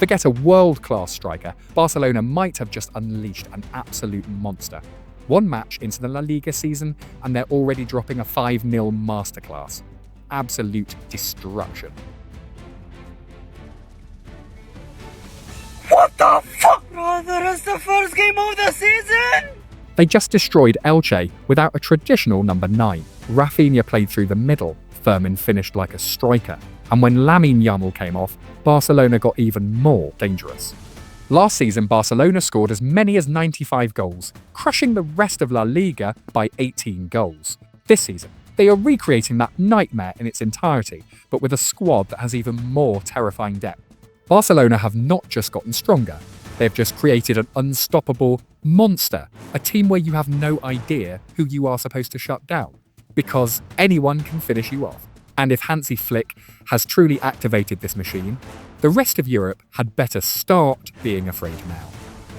Forget a world-class striker, Barcelona might have just unleashed an absolute monster. One match into the La Liga season, and they're already dropping a 5-0 masterclass. Absolute destruction. What the fuck? Bro, that is the first game of the season! They just destroyed Elche without a traditional number 9. Raphinha played through the middle, Fermín finished like a striker, and when Lamine Yamal came off, Barcelona got even more dangerous. Last season, Barcelona scored as many as 95 goals, crushing the rest of La Liga by 18 goals. This season, they are recreating that nightmare in its entirety, but with a squad that has even more terrifying depth. Barcelona have not just gotten stronger, they've just created an unstoppable monster, a team where you have no idea who you are supposed to shut down, because anyone can finish you off. And if Hansi Flick has truly activated this machine, the rest of Europe had better start being afraid now.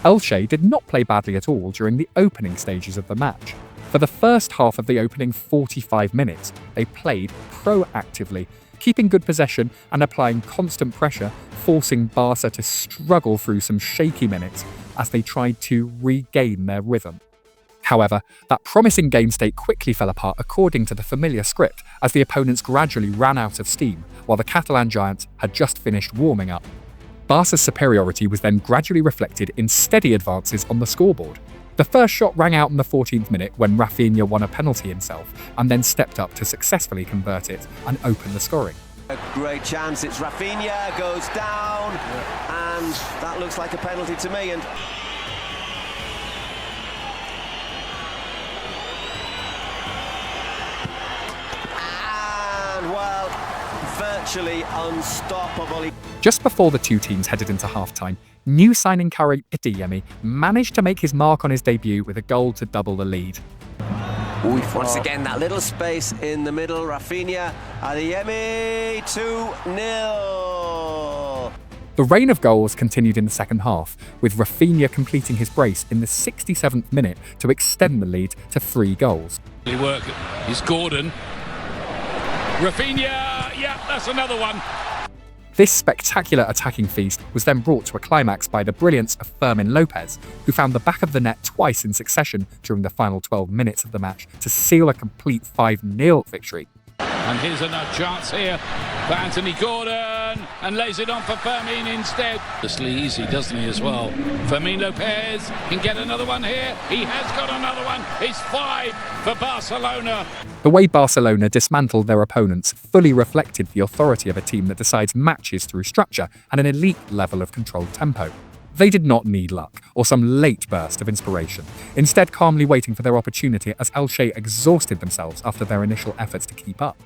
Elche did not play badly at all during the opening stages of the match. For the first half of the opening 45 minutes, they played proactively, keeping good possession and applying constant pressure, forcing Barca to struggle through some shaky minutes as they tried to regain their rhythm. However, that promising game state quickly fell apart according to the familiar script as the opponents gradually ran out of steam while the Catalan giants had just finished warming up. Barca's superiority was then gradually reflected in steady advances on the scoreboard. The first shot rang out in the 14th minute when Raphinha won a penalty himself and then stepped up to successfully convert it and open the scoring. A great chance, it's Raphinha, goes down, and that looks like a penalty to me. And well, virtually unstoppable. Just before the two teams headed into half-time, new signing Karim Adeyemi managed to make his mark on his debut with a goal to double the lead. Once again, that little space in the middle, Raphinha, Adeyemi, 2-0. The reign of goals continued in the second half, with Raphinha completing his brace in the 67th minute to extend the lead to 3 goals. Work is Gordon. Raphinha, yeah, that's another one. This spectacular attacking feast was then brought to a climax by the brilliance of Fermín López, who found the back of the net twice in succession during the final 12 minutes of the match to seal a complete 5-0 victory. And here's another chance here for Anthony Gordon, and lays it on for Fermín instead. Just easy, doesn't he, as well? Fermín López can get another one here. He has got another one. It's 5 for Barcelona. The way Barcelona dismantled their opponents fully reflected the authority of a team that decides matches through structure and an elite level of controlled tempo. They did not need luck or some late burst of inspiration, instead calmly waiting for their opportunity as Elche exhausted themselves after their initial efforts to keep up.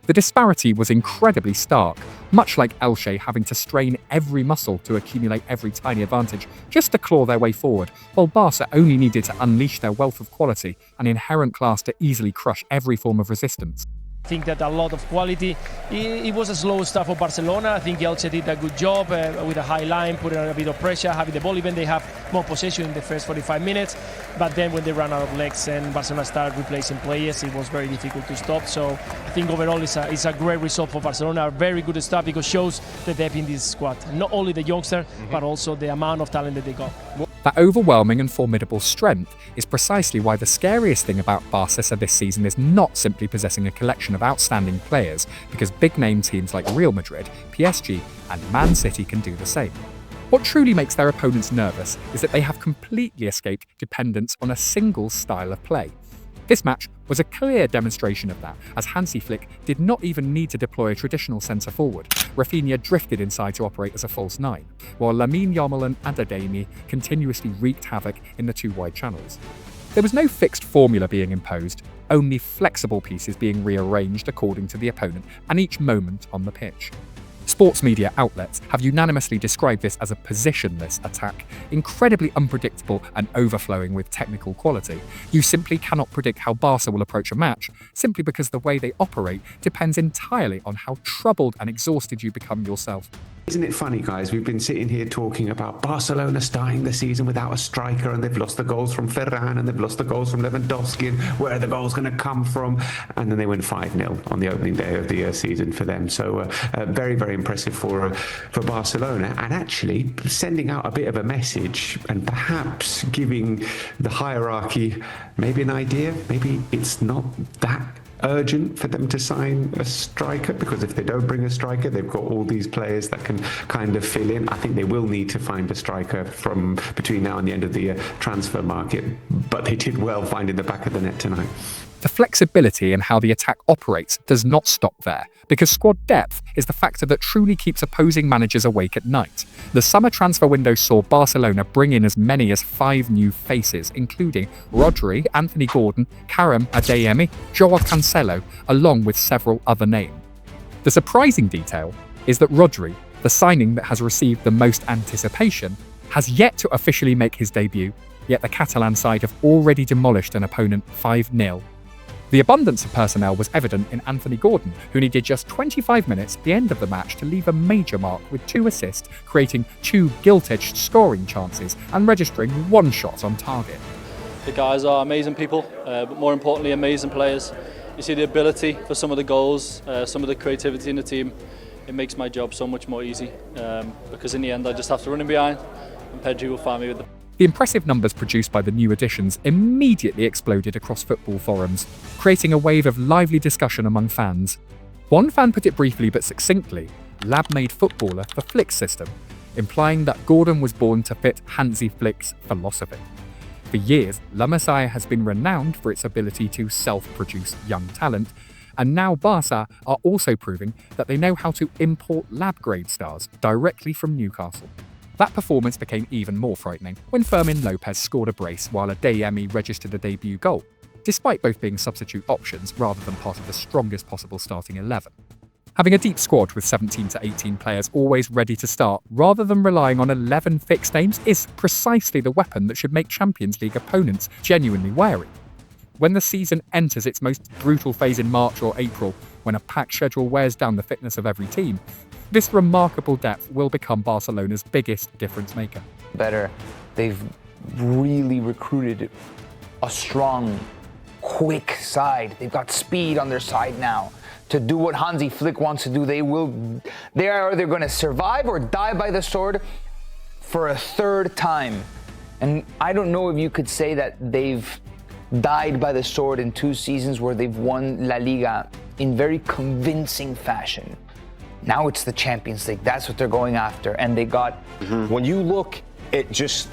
The disparity was incredibly stark, much like Elche having to strain every muscle to accumulate every tiny advantage just to claw their way forward, while Barca only needed to unleash their wealth of quality and inherent class to easily crush every form of resistance. I think that a lot of quality. It was a slow start for Barcelona. I think Elche did a good job with a high line, putting a bit of pressure, having the ball. Even they have more possession in the first 45 minutes. But then when they ran out of legs and Barcelona started replacing players, it was very difficult to stop. So I think overall it's a great result for Barcelona. A very good start because it shows the depth in this squad. Not only the youngster, but also the amount of talent that they got. That overwhelming and formidable strength is precisely why the scariest thing about Barca this season is not simply possessing a collection of outstanding players, because big-name teams like Real Madrid, PSG and Man City can do the same. What truly makes their opponents nervous is that they have completely escaped dependence on a single style of play. This match was a clear demonstration of that, as Hansi Flick did not even need to deploy a traditional centre-forward. Raphinha drifted inside to operate as a false 9, while Lamine Yamal and Adeyemi continuously wreaked havoc in the 2 wide channels. There was no fixed formula being imposed, only flexible pieces being rearranged according to the opponent and each moment on the pitch. Sports media outlets have unanimously described this as a positionless attack, incredibly unpredictable and overflowing with technical quality. You simply cannot predict how Barca will approach a match, simply because the way they operate depends entirely on how troubled and exhausted you become yourself. Isn't it funny, guys? We've been sitting here talking about Barcelona starting the season without a striker, and they've lost the goals from Ferran, and they've lost the goals from Lewandowski, and where are the goals going to come from? And then they went 5-0 on the opening day of the season for them. So very, very impressive for Barcelona, and actually sending out a bit of a message and perhaps giving the hierarchy maybe an idea. Maybe it's not that urgent for them to sign a striker, because if they don't bring a striker, they've got all these players that can kind of fill in. I think they will need to find a striker from between now and the end of the transfer market, but they did well finding the back of the net tonight. The flexibility in how the attack operates does not stop there, because squad depth is the factor that truly keeps opposing managers awake at night. The summer transfer window saw Barcelona bring in as many as 5 new faces, including Rodri, Anthony Gordon, Karim Adeyemi, Joao Cancelo, along with several other names. The surprising detail is that Rodri, the signing that has received the most anticipation, has yet to officially make his debut, yet the Catalan side have already demolished an opponent 5-0. The abundance of personnel was evident in Anthony Gordon, who needed just 25 minutes at the end of the match to leave a major mark with 2 assists, creating 2 gilt-edged scoring chances and registering 1 shot on target. The guys are amazing people, but more importantly, amazing players. You see the ability for some of the goals, some of the creativity in the team. It makes my job so much more easy, because in the end I just have to run in behind, and Pedri will find me with the... The impressive numbers produced by the new additions immediately exploded across football forums, creating a wave of lively discussion among fans. One fan put it briefly but succinctly, lab-made footballer for Flick's system, implying that Gordon was born to fit Hansi Flick's philosophy. For years, La Masia has been renowned for its ability to self-produce young talent, and now Barça are also proving that they know how to import lab-grade stars directly from Newcastle. That performance became even more frightening when Fermín López scored a brace while Adeyemi registered a debut goal, despite both being substitute options rather than part of the strongest possible starting 11. Having a deep squad with 17 to 18 players always ready to start, rather than relying on 11 fixed names, is precisely the weapon that should make Champions League opponents genuinely wary. When the season enters its most brutal phase in March or April, when a packed schedule wears down the fitness of every team, this remarkable depth will become Barcelona's biggest difference maker. Better, they've really recruited a strong, quick side. They've got speed on their side now. To do what Hansi Flick wants to do, they are either going to survive or die by the sword for a 3rd time. And I don't know if you could say that they've died by the sword in 2 seasons where they've won La Liga in very convincing fashion. Now it's the Champions League. That's what they're going after. And they got... When you look at just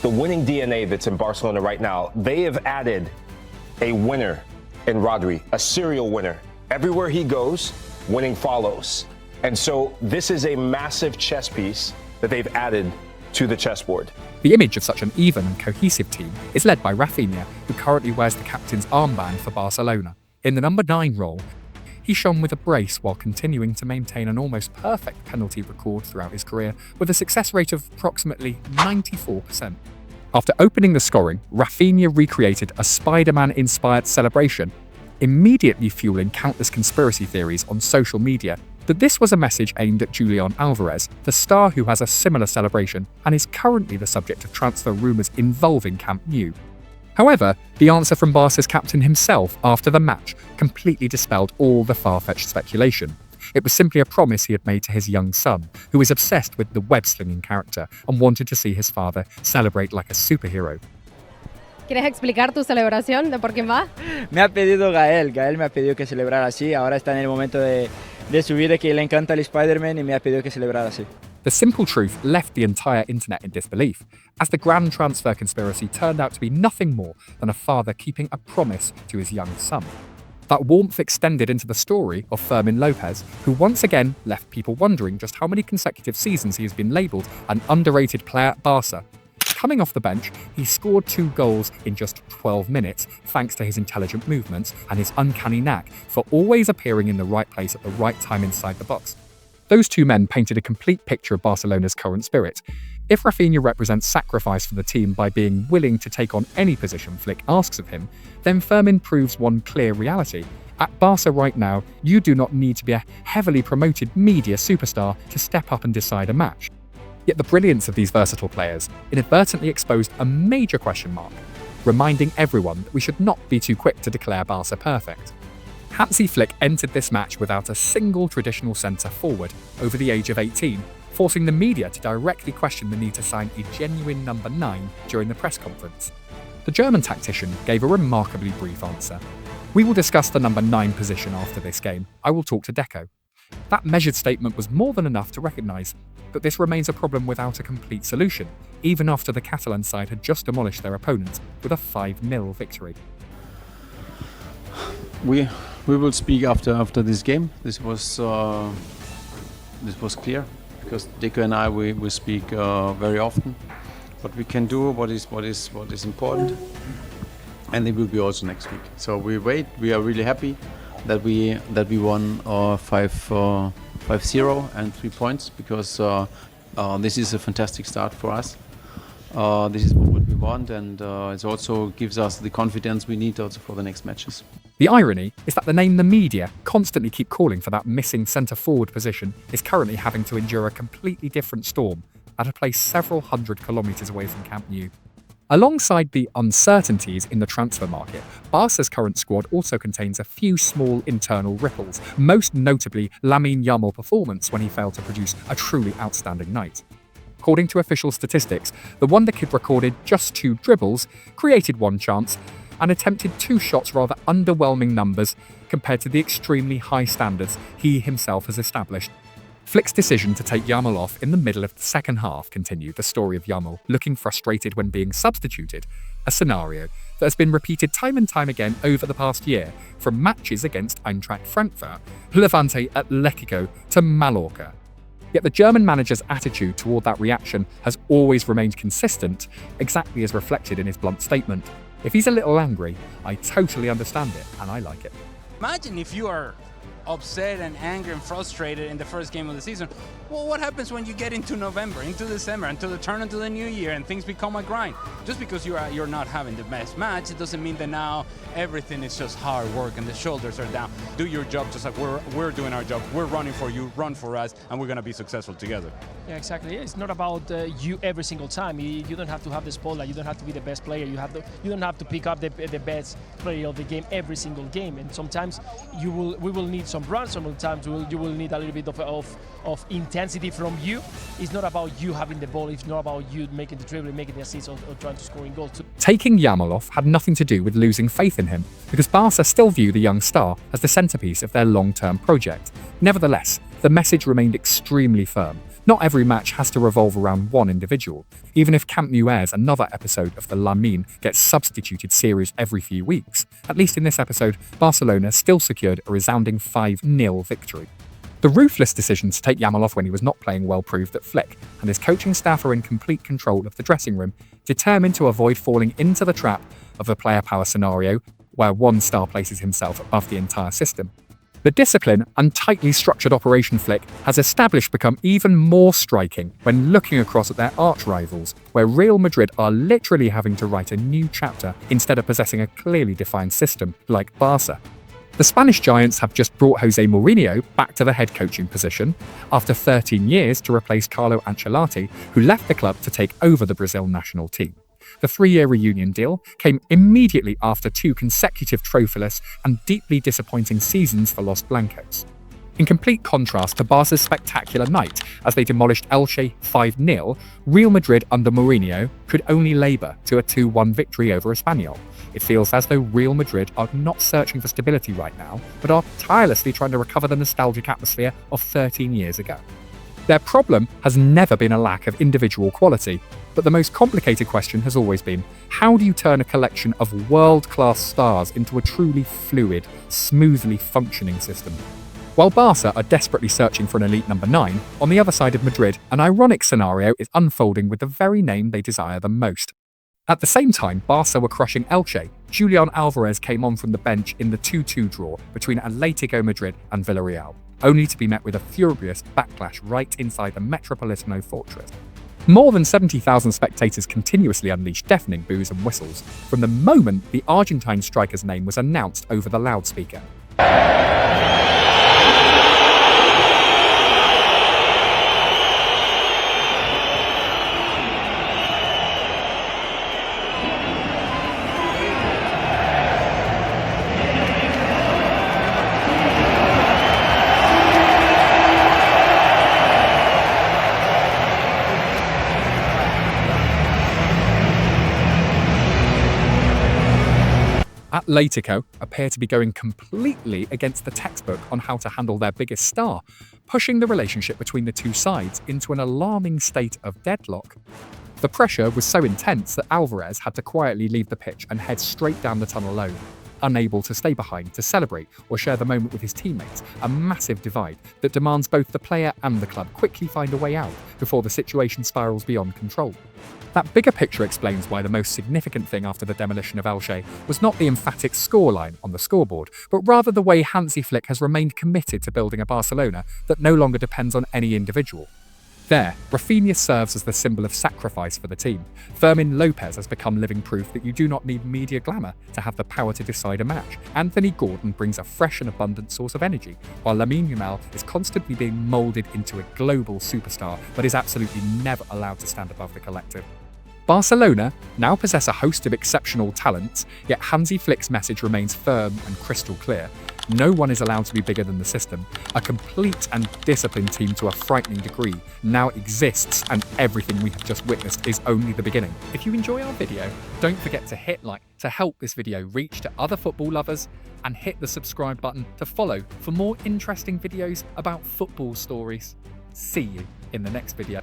the winning DNA that's in Barcelona right now, they have added a winner in Rodri, a serial winner. Everywhere he goes, winning follows. And so this is a massive chess piece that they've added to the chessboard. The image of such an even and cohesive team is led by Raphinha, who currently wears the captain's armband for Barcelona. In the number 9 role, he shone with a brace while continuing to maintain an almost perfect penalty record throughout his career, with a success rate of approximately 94%. After opening the scoring, Raphinha recreated a Spider-Man-inspired celebration, immediately fueling countless conspiracy theories on social media that this was a message aimed at Julian Alvarez, the star who has a similar celebration and is currently the subject of transfer rumours involving Camp Nou. However, the answer from Barca's captain himself after the match completely dispelled all the far-fetched speculation. It was simply a promise he had made to his young son, who is obsessed with the web-slinging character and wanted to see his father celebrate like a superhero. ¿Quieres explicar tu celebración de por quién va? Me ha pedido Gael me ha pedido que celebrara así, ahora está en el momento de subir, que le encanta el Spider-Man y me ha pedido que celebrara así. The simple truth left the entire internet in disbelief, as the grand transfer conspiracy turned out to be nothing more than a father keeping a promise to his young son. That warmth extended into the story of Fermín López, who once again left people wondering just how many consecutive seasons he has been labelled an underrated player at Barca. Coming off the bench, he scored 2 goals in just 12 minutes, thanks to his intelligent movements and his uncanny knack for always appearing in the right place at the right time inside the box. Those 2 men painted a complete picture of Barcelona's current spirit. If Raphinha represents sacrifice for the team by being willing to take on any position Flick asks of him, then Fermín proves one clear reality, At Barca right now, you do not need to be a heavily promoted media superstar to step up and decide a match. Yet the brilliance of these versatile players inadvertently exposed a major question mark, reminding everyone that we should not be too quick to declare Barca perfect. Hansi Flick entered this match without a single traditional centre-forward over the age of 18, forcing the media to directly question the need to sign a genuine number 9 during the press conference. The German tactician gave a remarkably brief answer. "We will discuss the number 9 position after this game. I will talk to Deco." That measured statement was more than enough to recognise that this remains a problem without a complete solution, even after the Catalan side had just demolished their opponent with a 5-0 victory. We will speak after this game. This was clear because Deco and I we speak very often. What we can do, what is important, and it will be also next week. So we wait. We are really happy that we won 5-0 and 3 points because this is a fantastic start for us. This is what we want, and it also gives us the confidence we need also for the next matches. The irony is that the name the media constantly keep calling for that missing centre-forward position is currently having to endure a completely different storm at a place several hundred kilometres away from Camp Nou. Alongside the uncertainties in the transfer market, Barca's current squad also contains a few small internal ripples, most notably Lamine Yamal's performance when he failed to produce a truly outstanding night. According to official statistics, the Wonder Kid recorded just 2 dribbles, created 1 chance, and attempted 2 shots, rather underwhelming numbers compared to the extremely high standards he himself has established. Flick's decision to take Yamal off in the middle of the second half continued the story of Yamal looking frustrated when being substituted, a scenario that has been repeated time and time again over the past year, from matches against Eintracht Frankfurt, Levante Atletico to Mallorca. Yet the German manager's attitude toward that reaction has always remained consistent, exactly as reflected in his blunt statement. "If he's a little angry, I totally understand it and I like it." Imagine if you are upset and angry and frustrated in the first game of the season. Well, what happens when you get into November, into December, until the turn into the new year and things become a grind? Just because you're not having the best match, it doesn't mean that now everything is just hard work and the shoulders are down. Do your job just like we're doing our job. We're running for you, run for us, and we're going to be successful together. Yeah, exactly. It's not about you every single time. You don't have to have the spotlight. You don't have to be the best player. You don't have to pick up the best player of the game every single game. And sometimes we will need some runs. Sometimes you will need a little bit of intensity from you. It's not about you having the ball. It's not about you making the dribble, making the assist, or trying to score in goals. Taking Yamal off had nothing to do with losing faith in him, because Barca still view the young star as the centrepiece of their long-term project. Nevertheless, the message remained extremely firm. Not every match has to revolve around one individual. Even if Camp Nou airs another episode of the Lamine gets substituted series every few weeks, at least in this episode, Barcelona still secured a resounding 5-0 victory. The ruthless decision to take Yamal off when he was not playing well proved that Flick and his coaching staff are in complete control of the dressing room, determined to avoid falling into the trap of a player power scenario where one star places himself above the entire system. The discipline and tightly structured operation Flick has established become even more striking when looking across at their arch-rivals, where Real Madrid are literally having to write a new chapter instead of possessing a clearly defined system like Barca. The Spanish giants have just brought Jose Mourinho back to the head coaching position after 13 years to replace Carlo Ancelotti, who left the club to take over the Brazil national team. The 3-year reunion deal came immediately after 2 consecutive trophyless and deeply disappointing seasons for Los Blancos. In complete contrast to Barca's spectacular night as they demolished Elche 5-0, Real Madrid under Mourinho could only labour to a 2-1 victory over Espanyol. It feels as though Real Madrid are not searching for stability right now, but are tirelessly trying to recover the nostalgic atmosphere of 13 years ago. Their problem has never been a lack of individual quality, but the most complicated question has always been, how do you turn a collection of world-class stars into a truly fluid, smoothly functioning system? While Barca are desperately searching for an elite number 9, on the other side of Madrid, an ironic scenario is unfolding with the very name they desire the most. At the same time Barca were crushing Elche, Julian Alvarez came on from the bench in the 2-2 draw between Atletico Madrid and Villarreal, only to be met with a furious backlash right inside the Metropolitano fortress. More than 70,000 spectators continuously unleashed deafening boos and whistles from the moment the Argentine striker's name was announced over the loudspeaker. Atletico appear to be going completely against the textbook on how to handle their biggest star, pushing the relationship between the two sides into an alarming state of deadlock. The pressure was so intense that Alvarez had to quietly leave the pitch and head straight down the tunnel alone, unable to stay behind to celebrate or share the moment with his teammates, a massive divide that demands both the player and the club quickly find a way out before the situation spirals beyond control. That bigger picture explains why the most significant thing after the demolition of Elche was not the emphatic scoreline on the scoreboard, but rather the way Hansi Flick has remained committed to building a Barcelona that no longer depends on any individual. There, Raphinha serves as the symbol of sacrifice for the team. Fermín López has become living proof that you do not need media glamour to have the power to decide a match. Anthony Gordon brings a fresh and abundant source of energy, while Lamine Yamal is constantly being moulded into a global superstar but is absolutely never allowed to stand above the collective. Barcelona now possess a host of exceptional talents, yet Hansi Flick's message remains firm and crystal clear. No one is allowed to be bigger than the system. A complete and disciplined team to a frightening degree now exists, and everything we have just witnessed is only the beginning. If you enjoy our video, don't forget to hit like to help this video reach to other football lovers, and hit the subscribe button to follow for more interesting videos about football stories. See you in the next video.